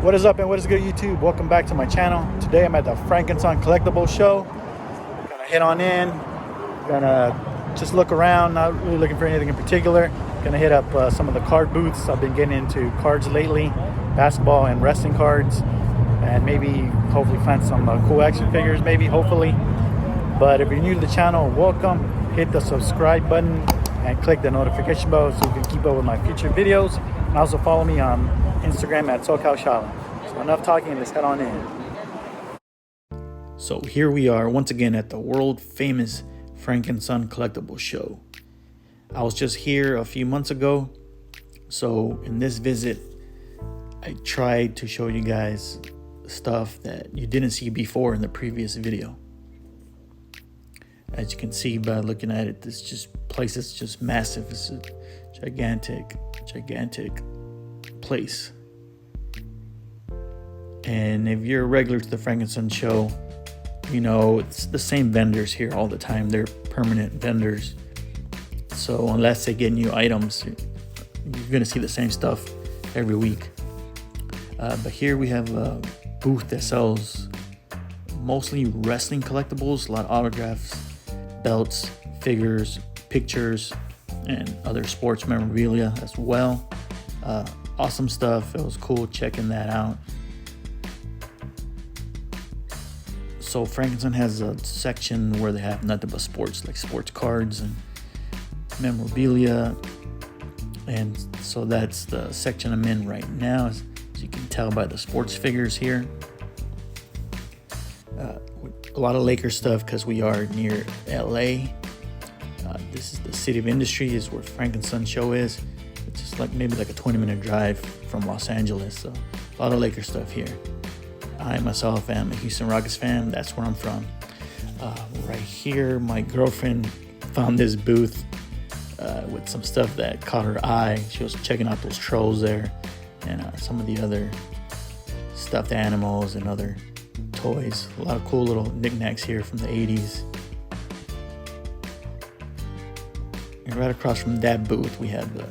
What is up and what is good, YouTube? Welcome back to my channel. Today I'm at the Frankenstein Collectible show. Gonna head on in, gonna just look around, not really looking for anything in particular. Gonna hit up some of the card booths. I've been getting into cards lately, basketball and wrestling cards, and maybe hopefully find some cool action figures, maybe, hopefully. But if you're new to the channel, welcome. Hit the subscribe button and click the notification bell so you can keep up with my future videos. And also follow me on Instagram at SoCalShala. So enough talking, let's head on in. So here we are once again at the world famous Frankenstein Collectible show. I was just here a few months ago. So in this visit, I tried to show you guys stuff that you didn't see before in the previous video. As you can see by looking at it, this place is just massive. It's a gigantic place. And if you're a regular to the Frankenstein show, you know it's the same vendors here all the time. They're permanent vendors. So unless they get new items, you're gonna see the same stuff every week. But here we have a booth that sells mostly wrestling collectibles, a lot of autographs, belts, figures, pictures, and other sports memorabilia as well. Awesome stuff. It was cool checking that out. So Frankenstein has a section where they have nothing but sports, like sports cards and memorabilia. And so that's the section I'm in right now, as you can tell by the sports figures here. A lot of Lakers stuff because we are near LA. This is the City of Industry, is where Frankenstein show is. It's just like maybe like a 20-minute drive from Los Angeles. So a lot of Lakers stuff here. I myself am a Houston Rockets fan. That's where I'm from. Right here, my girlfriend found this booth with some stuff that caught her eye. She was checking out those trolls there and some of the other stuffed animals and other toys. A lot of cool little knickknacks here from the 80s. And right across from that booth, we have the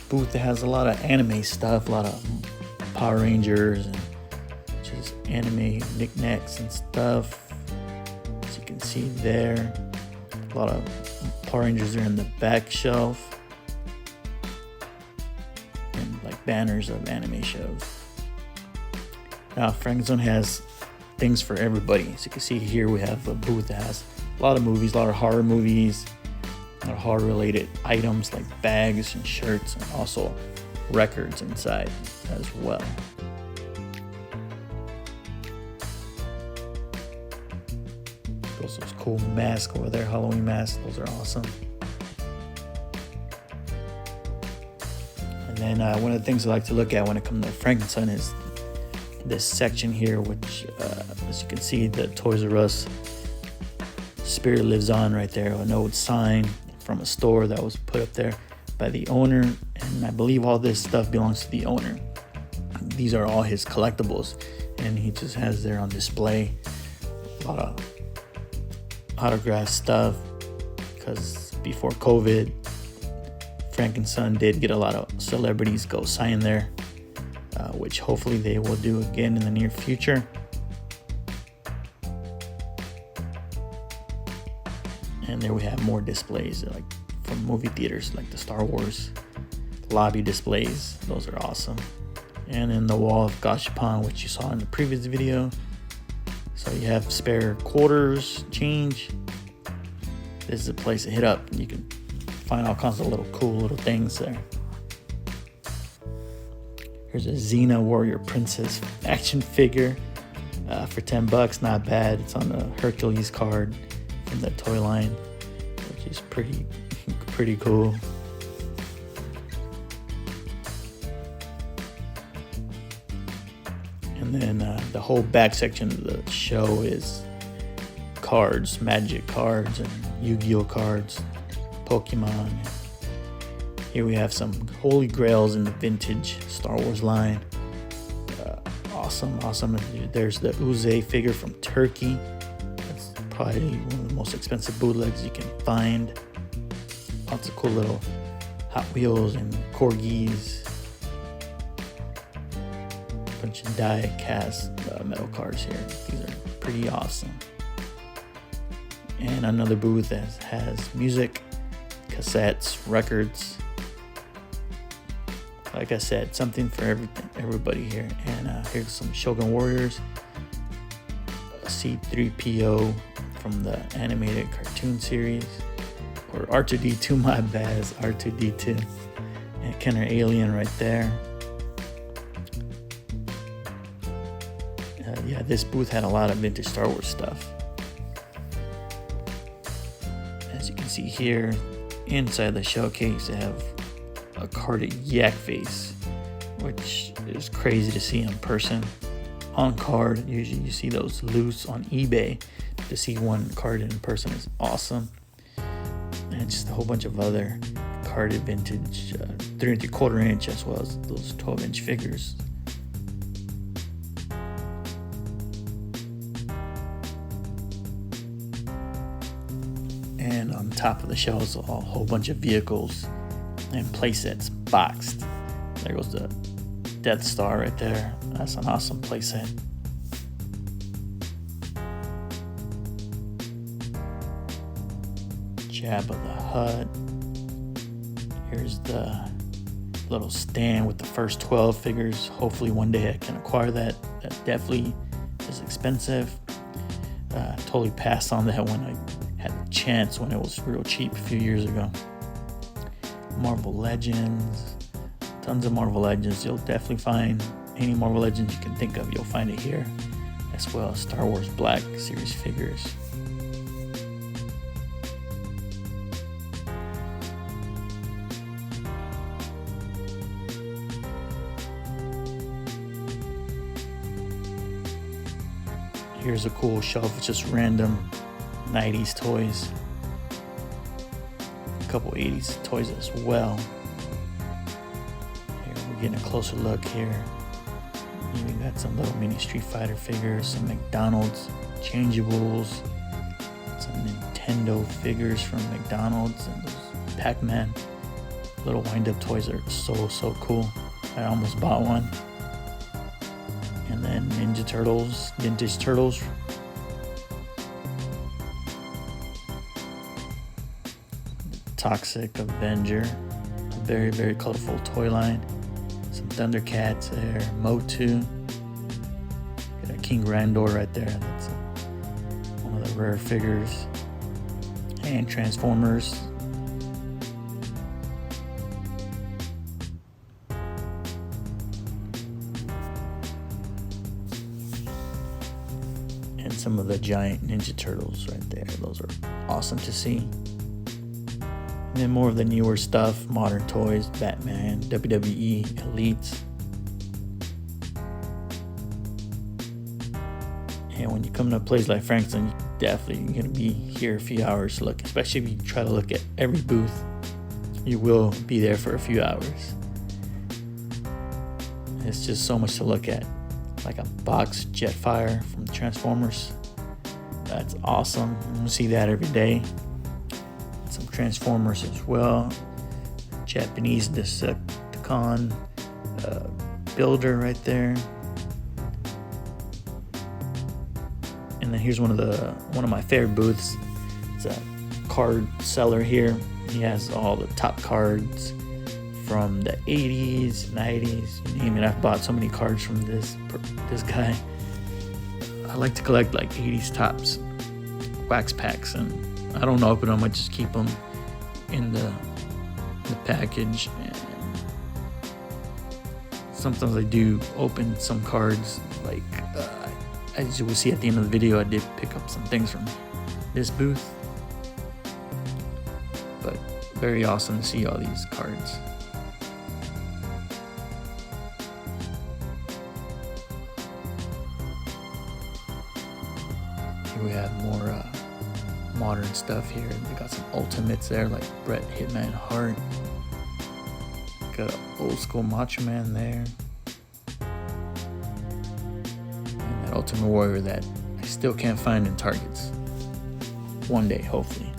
booth that has a lot of anime stuff, a lot of Power Rangers and just anime knickknacks and stuff. As you can see there, a lot of Power Rangers are in the back shelf, and like banners of anime shows. Now, Frankenstein has things for everybody. As you can see here, we have a booth that has a lot of movies, a lot of horror movies, a lot of horror-related items like bags and shirts, and also records inside as well. Those cool masks over there, Halloween masks. Those are awesome. And then one of the things I like to look at when it comes to Frankenstein is this section here, which as you can see, the Toys R Us spirit lives on right there. An old sign from a store that was put up there by the owner, and I believe all this stuff belongs to the owner. These are all his collectibles, and he just has there on display a lot of autograph stuff, because before COVID, Frankenstein did get a lot of celebrities go sign there, which hopefully they will do again in the near future. And there we have more displays, like from movie theaters, like the Star Wars lobby displays. Those are awesome. And then the wall of Gashapon, which you saw in the previous video. So you have spare quarters, change. This is a place to hit up. You can find all kinds of little cool little things there. Here's a Xena Warrior Princess action figure for $10. Not bad. It's on the Hercules card from the toy line, which is pretty cool. And then the whole back section of the show is cards, Magic cards and Yu-Gi-Oh cards, Pokemon. Here we have some Holy Grails in the vintage Star Wars line. Awesome. There's the Uze figure from Turkey. That's probably one of the most expensive bootlegs you can find. Lots of cool little Hot Wheels and Corgis. bunch of die cast metal cars here. These are pretty awesome. And another booth that has music, cassettes, records. Like I said, something for everybody here. And here's some Shogun Warriors, a C-3PO from the animated cartoon series, or R2-D2, my bad, it's R2-D2. And Kenner Alien right there. Yeah, this booth had a lot of vintage Star Wars stuff. As you can see here, inside the showcase, they have a carded yak face, which is crazy to see in person. On card, usually you see those loose on eBay. To see one carded in person is awesome. And just a whole bunch of other carded vintage 3 3/4 inch, as well as those 12-inch figures. And on top of the shelves, a whole bunch of vehicles and playsets boxed. There goes the Death Star right there. That's an awesome playset. Jabba the Hutt. Here's the little stand with the first 12 figures. Hopefully one day I can acquire that. That definitely is expensive. Totally passed on that when I had the chance, when it was real cheap a few years ago. Marvel Legends. Tons of Marvel Legends. You'll definitely find any Marvel Legends you can think of. You'll find it here. As well as Star Wars Black Series figures. Here's a cool shelf with just random 90s toys. A couple 80s toys as well. Here we're getting a closer look here. Even got some little mini Street Fighter figures, some McDonald's changeables, some Nintendo figures from McDonald's, and those Pac-Man little wind-up toys are so cool. I almost bought one. And then Ninja Turtles, vintage Turtles. Toxic Avenger, a very colorful toy line. Some Thundercats there, Motu. Got a King Randor right there. That's one of the rare figures. And Transformers. And some of the giant Ninja Turtles right there. Those are awesome to see. And then more of the newer stuff, modern toys, Batman, WWE, Elites. And when you come to a place like Franklin, you're definitely going to be here a few hours to look. Especially if you try to look at every booth, you will be there for a few hours. It's just so much to look at. Like a box Jetfire from Transformers. That's awesome. You see that every day. Some Transformers as well. Japanese Decepticon builder right there. And then here's one of my favorite booths. It's a card seller here. He has all the top cards from the 80s, 90s, you name it. I've bought so many cards from this guy. I like to collect like 80s tops wax packs, and I don't open them. I just keep them in the package. And sometimes I do open some cards. Like as you will see at the end of the video, I did pick up some things from this booth. But very awesome to see all these cards. We have more modern stuff here. They got some ultimates there, like Bret Hitman Hart. Got an old school Macho Man there. And that Ultimate Warrior that I still can't find in Targets. One day, hopefully.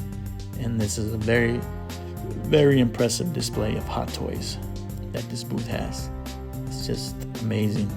And this is a very impressive display of Hot Toys that this booth has. It's just amazing.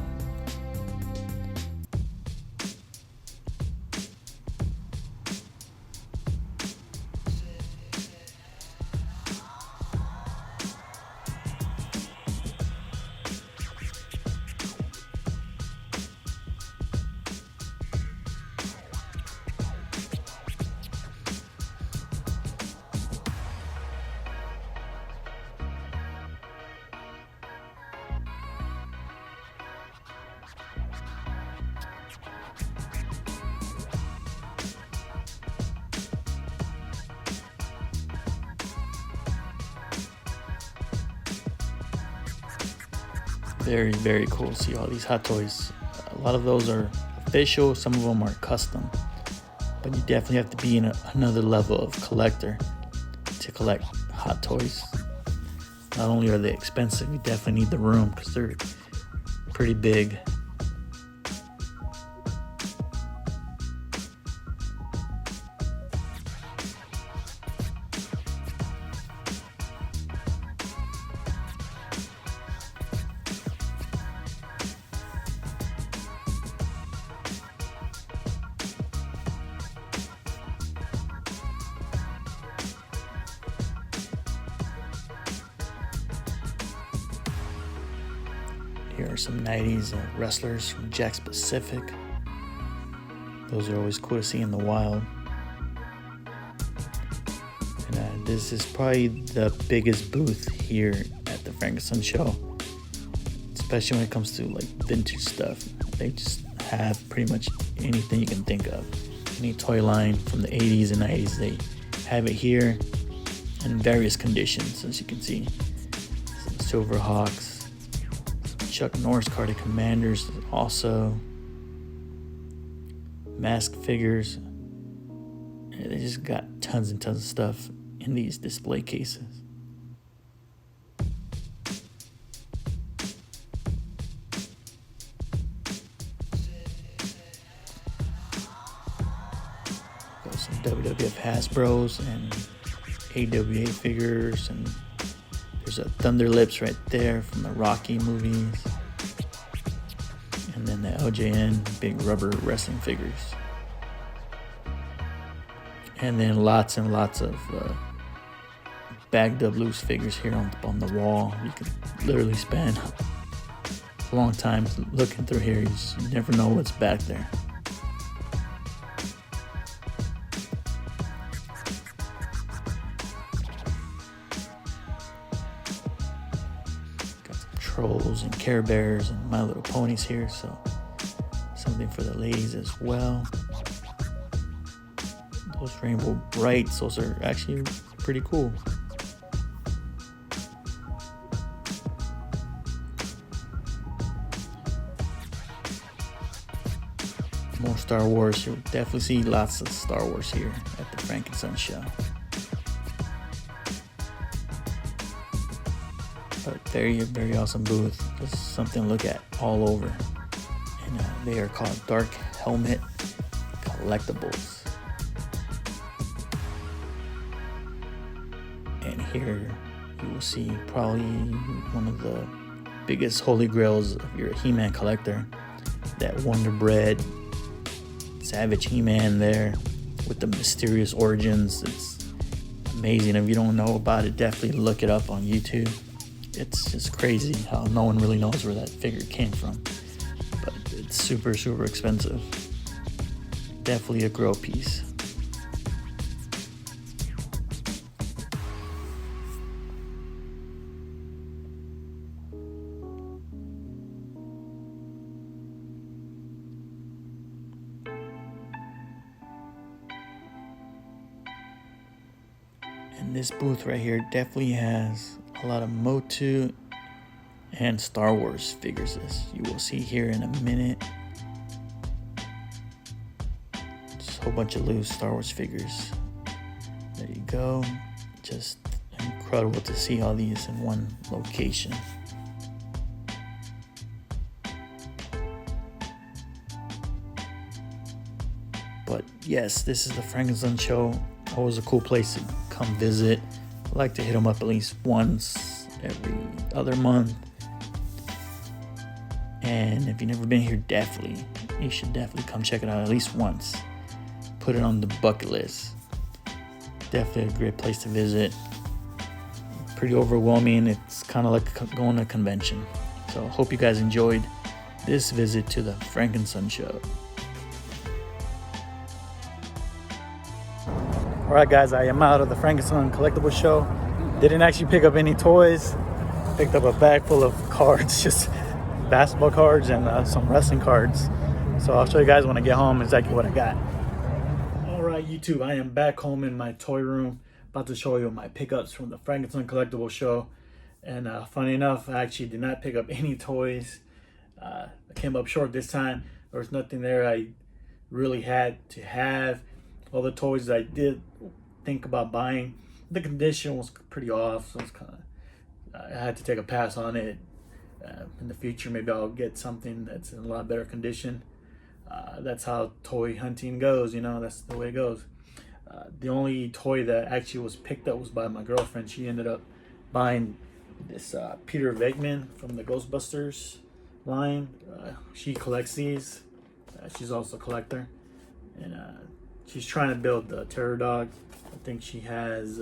Very, very cool. See all these Hot Toys. A lot of those are official, some of them are custom. But you definitely have to be in another level of collector to collect Hot Toys. Not only are they expensive, you definitely need the room because they're pretty big. Here are some 90s wrestlers from Jack Pacific. Those are always cool to see in the wild. And this is probably the biggest booth here at the Frankenstein show, especially when it comes to like vintage stuff. They just have pretty much anything you can think of. Any toy line from the 80s and 90s, they have it here in various conditions, as you can see. Some Silverhawks, Chuck Norris carded Commanders, also mask figures. They just got tons and tons of stuff in these display cases. Got some WWF Hasbros and AWA figures, and there's a Thunder Lips right there from the Rocky movies. And then the LJN big rubber wrestling figures. And then lots and lots of bagged up loose figures here on the wall. You could literally spend a long time looking through here. You never know what's back there. Trolls and Care Bears and My Little Ponies here, so something for the ladies as well. Those Rainbow Brights, those are actually pretty cool. More Star Wars. You'll definitely see lots of Star Wars here at the Frankenstein show. But very, very awesome booth. Just something to look at all over. And they are called Dark Helmet Collectibles. And here you will see probably one of the biggest holy grails if you're a He-Man collector. That Wonder Bread Savage He-Man there with the mysterious origins. It's amazing. If you don't know about it, definitely look it up on YouTube. It's just crazy how no one really knows where that figure came from. But it's super, super expensive. Definitely a grow piece. And this booth right here definitely has a lot of Motu and Star Wars figures, as you will see here in a minute. Just a whole bunch of loose Star Wars figures. There you go. Just incredible to see all these in one location. But yes, this is the Frankenstein show. Always a cool place to come visit. I like to hit them up at least once every other month. And if you've never been here, you should definitely come check it out at least once. Put it on the bucket list. Definitely a great place to visit. Pretty overwhelming. It's kind of like going to a convention. So I hope you guys enjoyed this visit to the Frankenstein show. Alright guys, I am out of the Frankenstein Collectible show. Didn't actually pick up any toys. Picked up a bag full of cards, just basketball cards and some wrestling cards. So I'll show you guys when I get home exactly what I got. Alright YouTube, I am back home in my toy room. About to show you my pickups from the Frankenstein Collectible show. And funny enough, I actually did not pick up any toys. I came up short this time. There was nothing there I really had to have. All the toys I did think about buying, the condition was pretty off, so it's kind of, I had to take a pass on it. In the future, maybe I'll get something that's in a lot better condition. That's how toy hunting goes, you know, that's the way it goes. The only toy that actually was picked up was by my girlfriend. She ended up buying this Peter Venkman from the Ghostbusters line. She collects these. She's also a collector. And she's trying to build the Terror Dog. I think she has,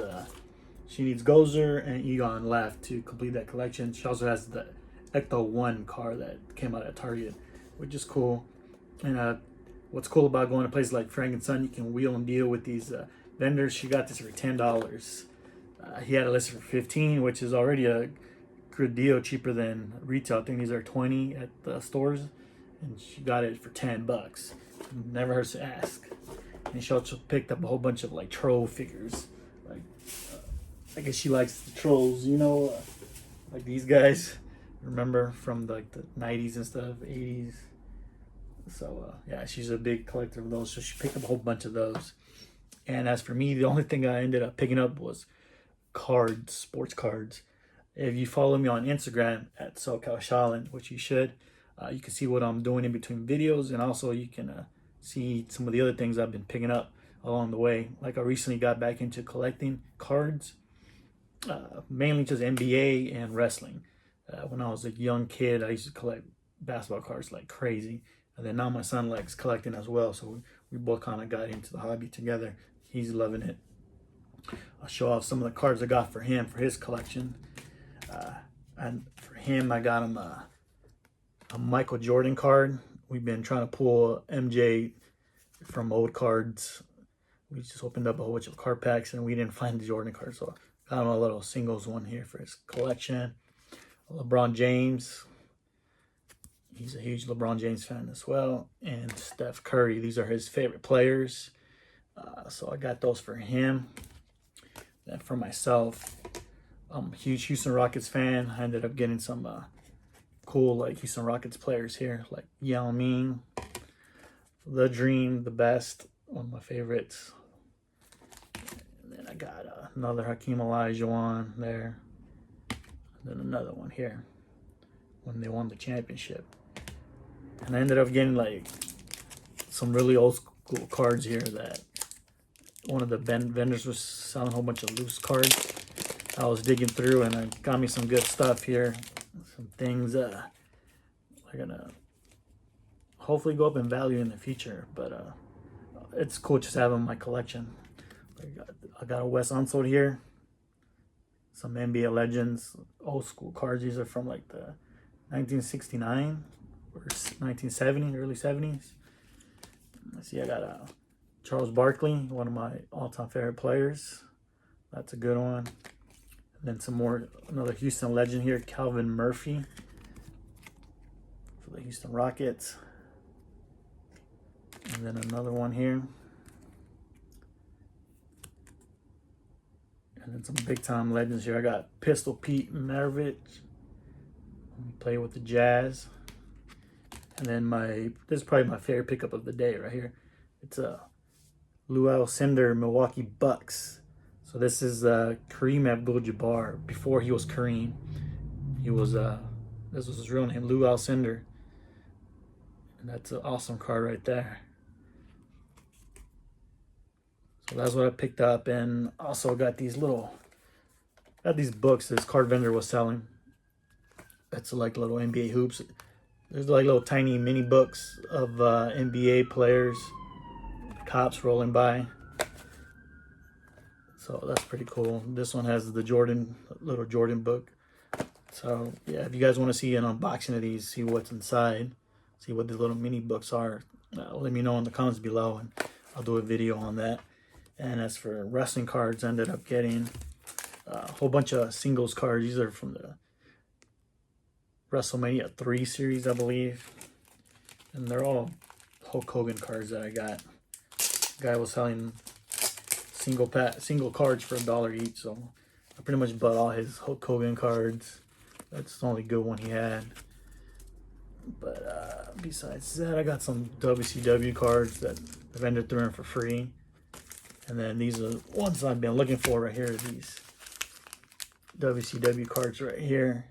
she needs Gozer and Egon left to complete that collection. She also has the Ecto 1 car that came out at Target, which is cool. And what's cool about going to places like Frank & Son, you can wheel and deal with these vendors. She got this for $10. He had it listed for $15, which is already a good deal, cheaper than retail. I think these are $20 at the stores, and she got it for $10. Never hurts to ask. And she also picked up a whole bunch of like troll figures. Like, I guess she likes the trolls, you know, like these guys. Remember from like the 90s and stuff, 80s. So yeah, she's a big collector of those. So she picked up a whole bunch of those. And as for me, the only thing I ended up picking up was cards, sports cards. If you follow me on Instagram at SoCal Shaolin, which you should, you can see what I'm doing in between videos, and also you can see some of the other things I've been picking up along the way. Like I recently got back into collecting cards, mainly just NBA and wrestling. When I was a young kid, I used to collect basketball cards like crazy. And then now my son likes collecting as well. So we both kind of got into the hobby together. He's loving it. I'll show off some of the cards I got for him for his collection. And for him, I got him a Michael Jordan card. We've been trying to pull MJ from old cards. We just opened up a whole bunch of card packs and we didn't find the Jordan card. So I got him a little singles one here for his collection. LeBron James. He's a huge LeBron James fan as well. And Steph Curry. These are his favorite players. So I got those for him. Then for myself, I'm a huge Houston Rockets fan. I ended up getting some cool like Houston Rockets players here. Like Yao Ming, The Dream, the best. One of my favorites. And then I got another Hakeem Olajuwon there. And then another one here when they won the championship. And I ended up getting like some really old school cards here that one of the vendors was selling a whole bunch of loose cards. I was digging through and I got me some good stuff here. Some things are gonna hopefully go up in value in the future, but it's cool just having my collection. I got a Wes Unseld here. Some NBA Legends, old school cards. These are from like the 1969 or 1970, early 70s. Let's see, I got Charles Barkley, one of my all-time favorite players. That's a good one. And then some more, another Houston legend here, Calvin Murphy for the Houston Rockets. And then another one here. And then some big-time legends here. I got Pistol Pete Maravich. He played with the Jazz. And then this is probably my favorite pickup of the day right here. It's a Lou Alcindor Milwaukee Bucks. So this is Kareem Abdul-Jabbar before he was Kareem. He was this was his real name, Lou Alcindor. And that's an awesome card right there. So that's what I picked up, and also got these books this card vendor was selling. It's like little NBA hoops. There's like little tiny mini books of NBA players, cops rolling by. So that's pretty cool. This one has the little Jordan book. So yeah, if you guys want to see an unboxing of these, see what's inside, see what these little mini books are, let me know in the comments below, and I'll do a video on that. And as for wrestling cards, I ended up getting a whole bunch of singles cards. These are from the WrestleMania 3 series, I believe. And they're all Hulk Hogan cards that I got. The guy was selling single cards for $1 each, so I pretty much bought all his Hulk Hogan cards. That's the only good one he had. But besides that, I got some WCW cards that the vendor threw in for free. And then these are ones I've been looking for right here. These WCW cards right here.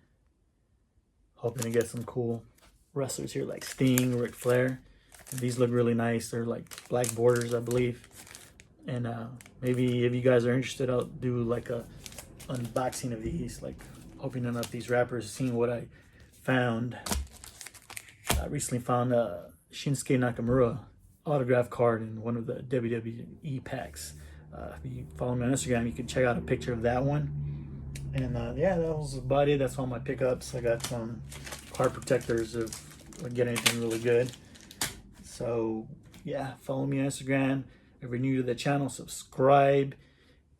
Hoping to get some cool wrestlers here like Sting, Ric Flair. And these look really nice. They're like black borders, I believe. And maybe if you guys are interested, I'll do like a unboxing of these, like opening up these wrappers, seeing what I found. I recently found a Shinsuke Nakamura autograph card in one of the WWE packs. If you follow me on Instagram, you can check out a picture of that one. And yeah, that was about it. That's all my pickups. I got some card protectors if I get anything really good. So yeah, follow me on Instagram. If you're new to the channel, subscribe.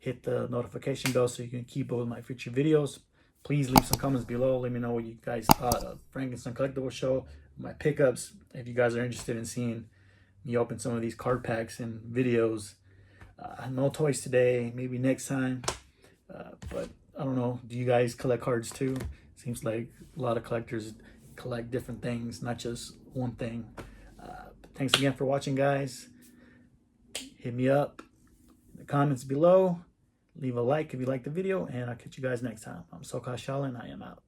Hit the notification bell so you can keep up with my future videos. Please leave some comments below. Let me know what you guys thought of Frankenstein Collectible Show, my pickups. If you guys are interested in seeing me open some of these card packs and videos. No toys today, maybe next time. But I don't know, do you guys collect cards too? Seems like a lot of collectors collect different things, not just one thing. Thanks again for watching, guys. Hit me up in the comments below. Leave a like if you like the video, and I'll catch you guys next time. I'm Sokashala, and I am out.